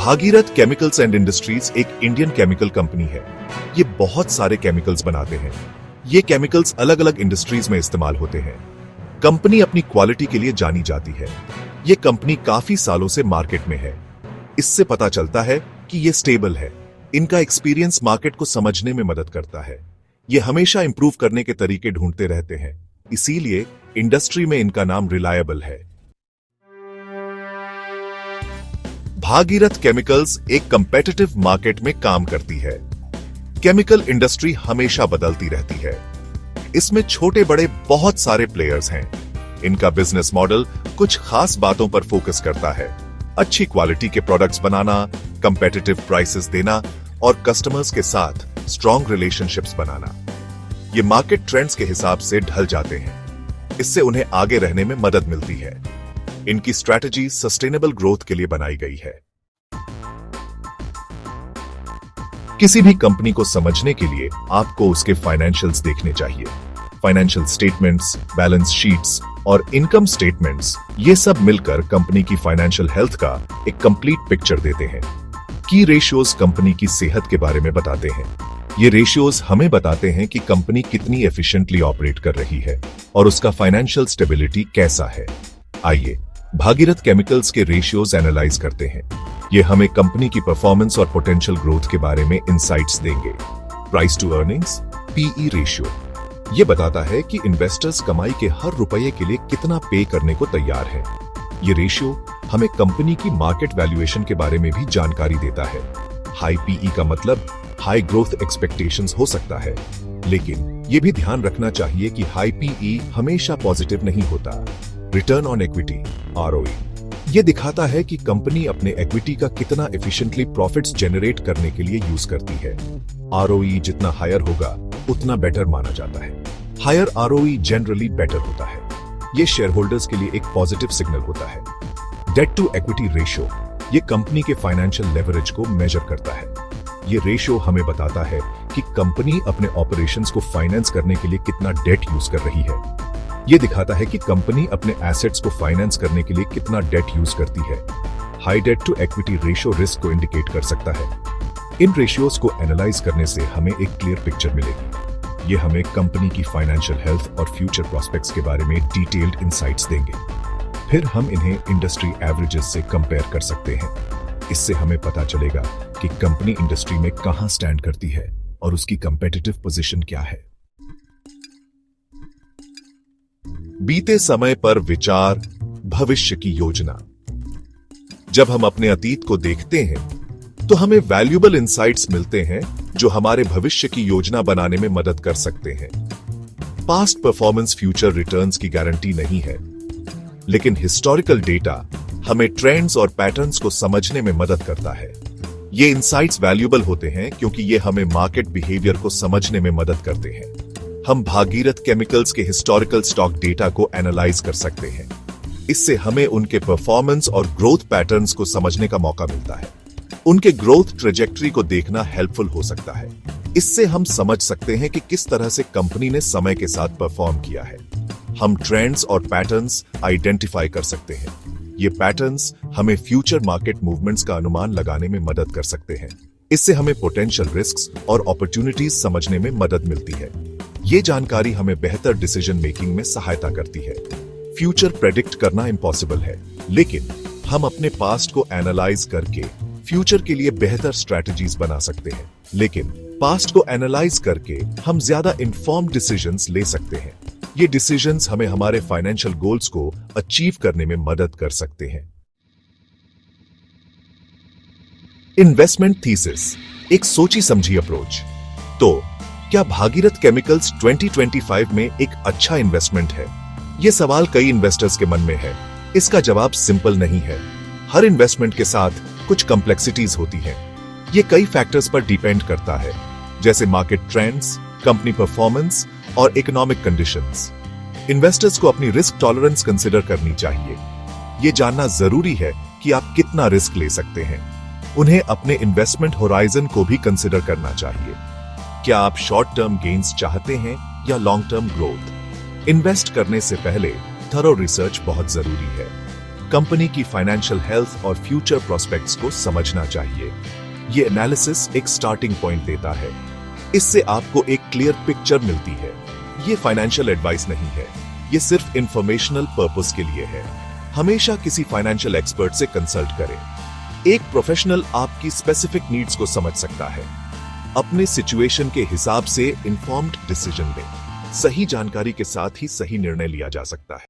Bhagirath chemicals and industries एक Indian chemical company है। ये बहुत सारे केमिकल्स बनाते हैं। ये केमिकल्स अलग अलग इंडस्ट्रीज में इस्तेमाल होते हैं। कंपनी अपनी क्वालिटी के लिए जानी जाती है। ये कंपनी काफी सालों से मार्केट में है। इससे पता चलता है कि ये स्टेबल है। इनका एक्सपीरियंस मार्केट को समझने में मदद करता है। ये हमेशा इंप्रूव करने के तरीके ढूंढते रहते हैं, इसीलिए इंडस्ट्री में इनका नाम रिलायबल है। भागीरथ केमिकल्स एक कंपेटिटिव मार्केट में काम करती है। केमिकल इंडस्ट्री हमेशा बदलती रहती है। इसमें छोटे बड़े बहुत सारे प्लेयर्स हैं। इनका बिजनेस मॉडल कुछ खास बातों पर फोकस करता है। अच्छी क्वालिटी के प्रोडक्ट्स बनाना, कंपेटिटिव प्राइसेस देना और कस्टमर्स के साथ स्ट्रॉन्ग रिलेशनशिप्स बनाना। ये मार्केट ट्रेंड्स के हिसाब से ढल जाते हैं। इससे उन्हें आगे रहने में मदद मिलती है। इनकी स्ट्रैटेजी सस्टेनेबल ग्रोथ के लिए बनाई गई है। किसी भी कंपनी को समझने के लिए आपको उसके फाइनेंशियल्स देखने चाहिए। फाइनेंशियल स्टेटमेंट्स, बैलेंस शीट्स और इनकम स्टेटमेंट्स, ये सब मिलकर कंपनी की फाइनेंशियल हेल्थ का एक कंप्लीट पिक्चर देते हैं। की रेशियोज कंपनी की सेहत के बारे में बताते हैं। ये रेशियोज हमें बताते हैं कि कंपनी कितनी एफिशिएंटली ऑपरेट कर रही है और उसका फाइनेंशियल स्टेबिलिटी कैसा है। आइए भागीरथ केमिकल्स के रेशियोज एनालाइज करते हैं। ये हमें कंपनी की परफॉर्मेंस और पोटेंशियल ग्रोथ के बारे में इंसाइट्स देंगे। Price to earnings, PE ratio, ये बताता है कि इन्वेस्टर्स कमाई के हर रुपये के लिए कितना पे करने को तैयार हैं। ये रेशियो हमें कंपनी की मार्केट वैल्यूएशन के बारे में भी जानकारी देता है। हाई पीई का मतलब हाई ग्रोथ एक्सपेक्टेशंस हो सकता है, लेकिन ये भी ध्यान रखना चाहिए कि हाई पीई हमेशा पॉजिटिव नहीं होता। रिटर्न ऑन इक्विटी, आरओई, ये दिखाता है कि कंपनी अपने इक्विटी का कितना एफिशिएंटली प्रॉफिट्स जनरेट करने के लिए यूज करती है। आरओई जितना हायर होगा उतना बेटर माना जाता है। हायर आरओई जनरली बेटर होता है। ये शेयर होल्डर्स के लिए एक पॉजिटिव सिग्नल होता है। डेट टू इक्विटी रेशियो, ये कंपनी के फाइनेंशियल लेवरेज को मेजर करता है। ये रेशियो हमें बताता है कि कंपनी अपने ऑपरेशंस को फाइनेंस करने के लिए कितना डेट यूज कर रही है। ये दिखाता है कि कंपनी अपने एसेट्स को फाइनेंस करने के लिए कितना डेट यूज करती है। High debt to equity ratio risk को इंडिकेट कर सकता है। इन रेशियोज को एनालाइज करने से हमें एक क्लियर पिक्चर मिलेगी। ये हमें कंपनी की फाइनेंशियल हेल्थ और फ्यूचर प्रॉस्पेक्ट्स के बारे में डिटेल्ड इंसाइट्स देंगे। फिर हम इन्हें इंडस्ट्री एवरेजेस से कंपेयर कर सकते हैं। इससे हमें पता चलेगा कि कंपनी इंडस्ट्री में कहां स्टैंड करती है और उसकी कंपेटिटिव पोजीशन क्या है। बीते समय पर विचार, भविष्य की योजना। जब हम अपने अतीत को देखते हैं तो हमें वैल्यूएबल इंसाइट्स मिलते हैं जो हमारे भविष्य की योजना बनाने में मदद कर सकते हैं। पास्ट परफॉर्मेंस फ्यूचर रिटर्न्स की गारंटी नहीं है, लेकिन हिस्टोरिकल डेटा हमें ट्रेंड्स और पैटर्न्स को समझने में मदद करता है। ये इंसाइट्स वैल्यूएबल होते हैं क्योंकि ये हमें मार्केट बिहेवियर को समझने में मदद करते हैं। हम भागीरथ केमिकल्स के हिस्टोरिकल स्टॉक डेटा को एनालाइज कर सकते हैं। इससे हमें उनके परफॉर्मेंस और ग्रोथ पैटर्न्स को समझने का मौका मिलता है। उनके ग्रोथ ट्रेजेक्टरी को देखना हेल्पफुल हो सकता है। इससे हम समझ सकते हैं कि किस तरह से कंपनी ने समय के साथ परफॉर्म किया है। हम ट्रेंड्स और पैटर्न्स आइडेंटिफाई कर सकते हैं। ये पैटर्न्स हमें फ्यूचर मार्केट मूवमेंट्स का अनुमान लगाने में मदद कर सकते हैं। इससे हमें पोटेंशियल रिस्क्स और अपॉर्चुनिटीज समझने में मदद मिलती है। ये जानकारी हमें बेहतर डिसीजन मेकिंग में सहायता करती है। फ्यूचर प्रेडिक्ट करना इम्पॉसिबल है, लेकिन हम अपने पास्ट को एनालाइज करके फ्यूचर के लिए बेहतर स्ट्रैटेजीज बना सकते हैं। लेकिन पास्ट को एनालाइज करके हम ज्यादा इन्फॉर्म्ड डिसीजंस ले सकते हैं। ये डिसीजंस हमें हमारे फाइनेंशियल गोल्स को अचीव करने में मदद कर सकते हैं। इन्वेस्टमेंट थीसिस, एक सोची समझी अप्रोच। तो क्या भागीरथ केमिकल्स 2025 में एक अच्छा इन्वेस्टमेंट है? यह सवाल कई इन्वेस्टर्स के मन में है। इसका जवाब सिंपल नहीं है। हर इन्वेस्टमेंट के साथ कुछ कॉम्प्लेक्सिटीज होती हैं। ये कई फैक्टर्स पर डिपेंड करता है, जैसे मार्केट ट्रेंड्स, कंपनी परफॉर्मेंस और इकोनॉमिक कंडीशंस। इन्वेस्टर्स को अपनी रिस्क टॉलरेंस कंसिडर करनी चाहिए। यह जानना जरूरी है कि आप कितना रिस्क ले सकते हैं। उन्हें अपने इन्वेस्टमेंट होराइजन को भी कंसिडर करना चाहिए। क्या आप शॉर्ट टर्म गेन्स चाहते हैं या लॉन्ग टर्म ग्रोथ? इन्वेस्ट करने से पहले थरो रिसर्च बहुत जरूरी है। कंपनी की फाइनेंशियल हेल्थ और फ्यूचर प्रोस्पेक्ट्स को समझना चाहिए। ये एनालिसिस एक स्टार्टिंग पॉइंट देता है। इससे आपको एक क्लियर पिक्चर मिलती है। ये फाइनेंशियल एडवाइस नहीं है, ये सिर्फ इंफॉर्मेशनल पर्पस के लिए है। हमेशा किसी फाइनेंशियल एक्सपर्ट से कंसल्ट करें। एक प्रोफेशनल आपकी स्पेसिफिक नीड्स को समझ सकता है। अपने सिचुएशन के हिसाब से इन्फॉर्म्ड डिसीजन लें। सही जानकारी के साथ ही सही निर्णय लिया जा सकता है।